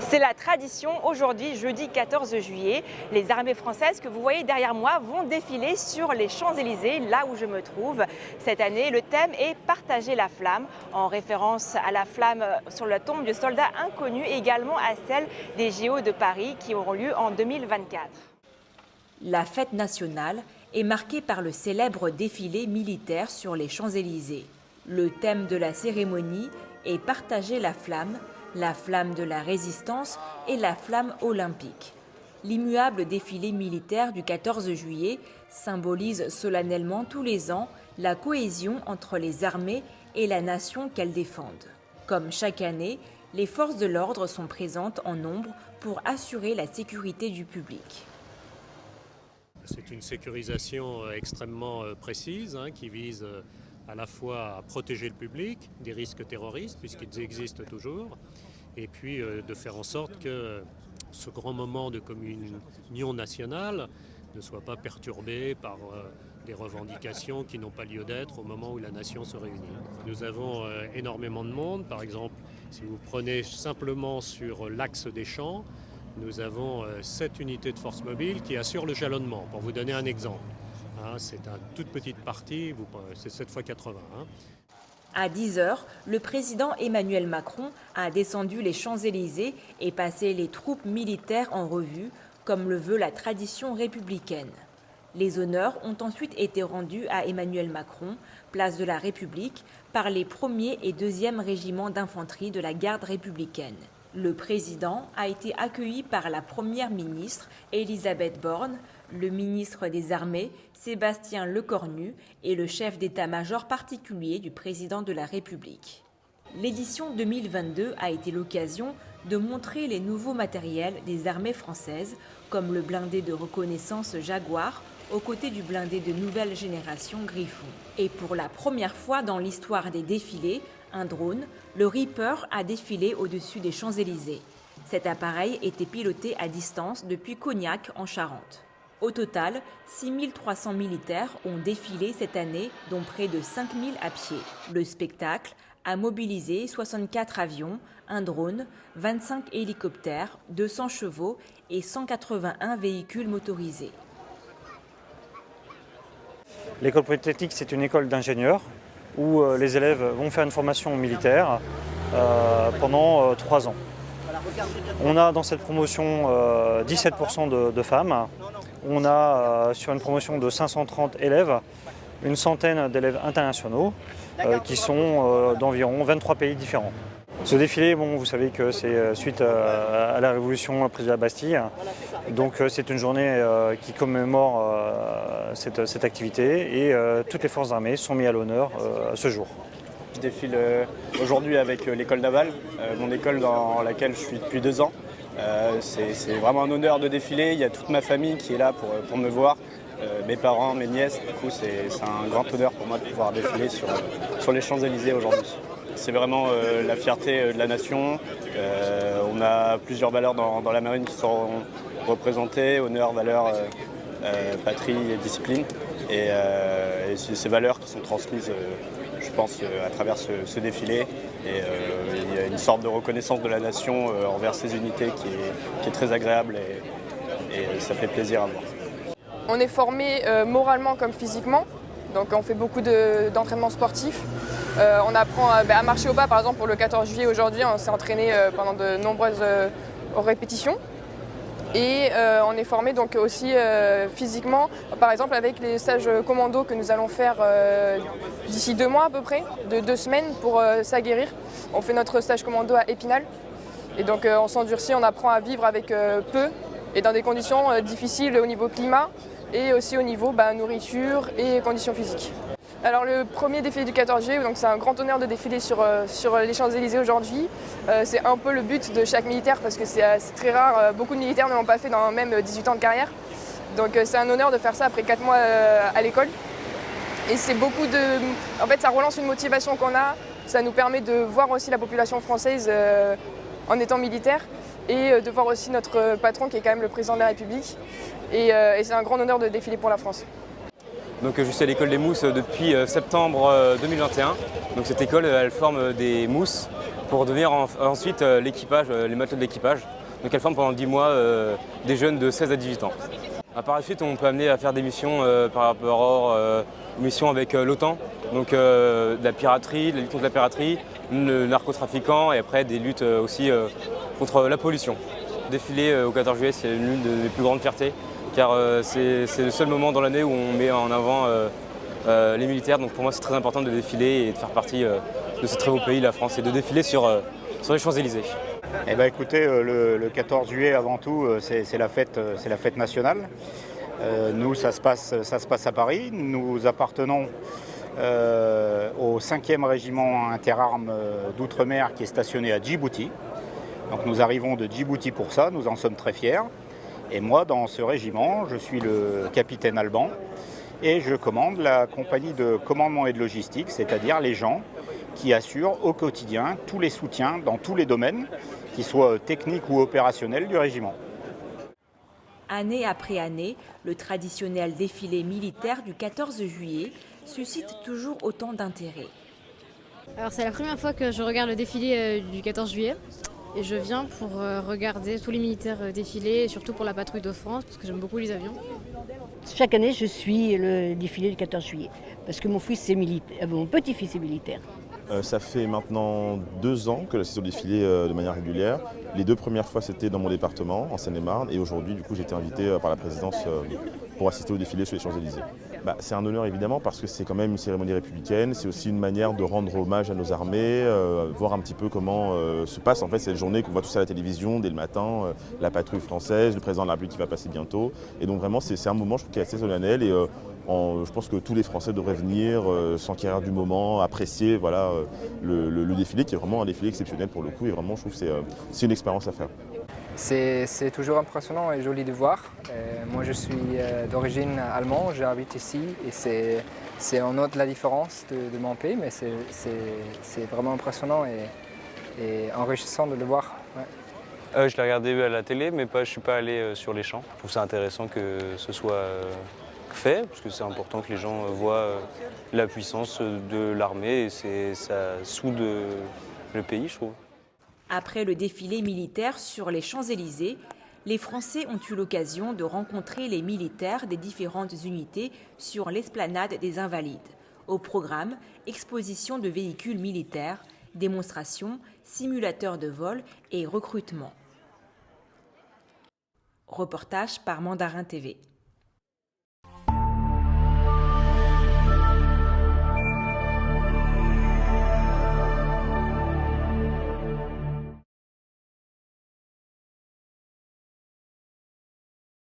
C'est la tradition. Aujourd'hui, jeudi 14 juillet, les armées françaises que vous voyez derrière moi vont défiler sur les Champs-Élysées, là où je me trouve. Cette année, le thème est « Partager la flamme », en référence à la flamme sur la tombe du soldat inconnu et également à celle des JO de Paris qui auront lieu en 2024. La fête nationale est marquée par le célèbre défilé militaire sur les Champs-Élysées. Le thème de la cérémonie est « Partager la flamme de la résistance et la flamme olympique ». L'immuable défilé militaire du 14 juillet symbolise solennellement tous les ans la cohésion entre les armées et la nation qu'elles défendent. Comme chaque année, les forces de l'ordre sont présentes en nombre pour assurer la sécurité du public. C'est une sécurisation extrêmement précise qui vise à la fois à protéger le public des risques terroristes, puisqu'ils existent toujours, et puis de faire en sorte que ce grand moment de communion nationale ne soit pas perturbé par des revendications qui n'ont pas lieu d'être au moment où la nation se réunit. Nous avons énormément de monde. Par exemple, si vous prenez simplement sur l'axe des Champs, nous avons 7 unités de force mobile qui assurent le jalonnement, pour vous donner un exemple. C'est une toute petite partie, c'est 7 x 80. À 10h, le président Emmanuel Macron a descendu les Champs-Élysées et passé les troupes militaires en revue, comme le veut la tradition républicaine. Les honneurs ont ensuite été rendus à Emmanuel Macron, place de la République, par les 1er et 2e régiments d'infanterie de la garde républicaine. Le président a été accueilli par la première ministre Elisabeth Borne, le ministre des Armées Sébastien Lecornu et le chef d'état-major particulier du président de la République. L'édition 2022 a été l'occasion de montrer les nouveaux matériels des armées françaises, comme le blindé de reconnaissance Jaguar, aux côtés du blindé de nouvelle génération Griffon. Et pour la première fois dans l'histoire des défilés, un drone, le Reaper, a défilé au-dessus des Champs-Élysées. Cet appareil était piloté à distance depuis Cognac en Charente. Au total, 6300 militaires ont défilé cette année, dont près de 5000 à pied. Le spectacle a mobilisé 64 avions, un drone, 25 hélicoptères, 200 chevaux et 181 véhicules motorisés. L'école polytechnique, c'est une école d'ingénieurs où les élèves vont faire une formation militaire pendant 3 ans. On a dans cette promotion 17% de femmes. On a sur une promotion de 530 élèves, une centaine d'élèves internationaux qui sont d'environ 23 pays différents. Ce défilé, vous savez que c'est suite à la Révolution prise de la Bastille. Donc c'est une journée qui commémore cette activité et toutes les forces armées sont mises à l'honneur ce jour. Je défile aujourd'hui avec l'école navale, mon école dans laquelle je suis depuis 2 ans. C'est vraiment un honneur de défiler, il y a toute ma famille qui est là pour me voir, mes parents, mes nièces, du coup c'est un grand honneur pour moi de pouvoir défiler sur les Champs-Élysées aujourd'hui. C'est vraiment la fierté de la nation, on a plusieurs valeurs dans la marine qui sont représentées, honneur, valeur, patrie et discipline, et ces valeurs qui sont transmises je pense, à travers ce défilé. Et il y a une sorte de reconnaissance de la nation envers ces unités qui est très agréable et ça fait plaisir à voir. On est formé moralement comme physiquement, donc on fait beaucoup d'entraînements sportifs. On apprend à marcher au pas, par exemple pour le 14 juillet aujourd'hui, on s'est entraîné pendant de nombreuses répétitions. Et on est formé donc aussi physiquement, par exemple avec les stages commando que nous allons faire d'ici 2 mois à peu près, de 2 semaines pour s'aguerrir. On fait notre stage commando à Épinal et donc on s'endurcit, on apprend à vivre avec peu et dans des conditions difficiles au niveau climat et aussi au niveau nourriture et conditions physiques. Alors le premier défilé du 14 juillet, c'est un grand honneur de défiler sur les Champs-Élysées aujourd'hui. C'est un peu le but de chaque militaire parce que c'est très rare, beaucoup de militaires ne l'ont pas fait dans même 18 ans de carrière. Donc c'est un honneur de faire ça après 4 mois à l'école. Et c'est en fait ça relance une motivation qu'on a, ça nous permet de voir aussi la population française en étant militaire et de voir aussi notre patron qui est quand même le président de la République. Et c'est un grand honneur de défiler pour la France. Donc, je suis à l'école des mousses depuis septembre 2021. Donc, cette école elle forme des mousses pour devenir ensuite l'équipage, les matelots de l'équipage. Donc elles forment pendant 10 mois des jeunes de 16 à 18 ans. Par la suite, on peut amener à faire des missions par rapport aux missions avec l'OTAN, donc de la piraterie, de la lutte contre la piraterie, le narcotrafiquant et après des luttes aussi contre la pollution. Défiler au 14 juillet, c'est l'une des plus grandes fiertés, car c'est le seul moment dans l'année où on met en avant les militaires. Donc pour moi, c'est très important de défiler et de faire partie de ce très beau pays, la France, et de défiler sur les Champs-Élysées. Eh ben, écoutez, le 14 juillet, avant tout, c'est la fête nationale. Nous, ça se passe à Paris. Nous appartenons au 5e régiment interarmes d'outre-mer qui est stationné à Djibouti. Donc nous arrivons de Djibouti pour ça, nous en sommes très fiers. Et moi, dans ce régiment, je suis le capitaine Alban et je commande la compagnie de commandement et de logistique, c'est-à-dire les gens qui assurent au quotidien tous les soutiens dans tous les domaines, qu'ils soient techniques ou opérationnels du régiment. Année après année, le traditionnel défilé militaire du 14 juillet suscite toujours autant d'intérêt. Alors c'est la première fois que je regarde le défilé du 14 juillet et je viens pour regarder tous les militaires défiler et surtout pour la patrouille de France parce que j'aime beaucoup les avions. Chaque année je suis le défilé du 14 juillet parce que mon petit-fils est militaire. Ça fait maintenant 2 ans que j'assiste au défilé de manière régulière. Les 2 premières fois, c'était dans mon département, en Seine-et-Marne. Et aujourd'hui, du coup, j'ai été invité par la présidence pour assister au défilé sur les Champs-Élysées. C'est un honneur, évidemment, parce que c'est quand même une cérémonie républicaine. C'est aussi une manière de rendre hommage à nos armées, voir un petit peu comment se passe en fait cette journée qu'on voit tous à la télévision dès le matin, la patrouille française, le président de la République qui va passer bientôt. Et donc vraiment, c'est un moment, je trouve, qui est assez solennel. Et je pense que tous les Français devraient venir, s'enquérir du moment, apprécier voilà, le défilé, qui est vraiment un défilé exceptionnel pour le coup. Et vraiment, je trouve que c'est une expérience à faire. C'est toujours impressionnant et joli de voir. Moi, je suis d'origine allemande, j'habite ici et on note la différence de mon pays, mais c'est vraiment impressionnant et enrichissant de le voir. Ouais. Je l'ai regardé à la télé, mais je ne suis pas allé sur les champs. Je trouve ça intéressant que ce soit fait, parce que c'est important que les gens voient la puissance de l'armée et ça soude le pays, je trouve. Après le défilé militaire sur les Champs-Élysées, les Français ont eu l'occasion de rencontrer les militaires des différentes unités sur l'esplanade des Invalides. Au programme, exposition de véhicules militaires, démonstrations, simulateurs de vol et recrutement. Reportage par Mandarin TV.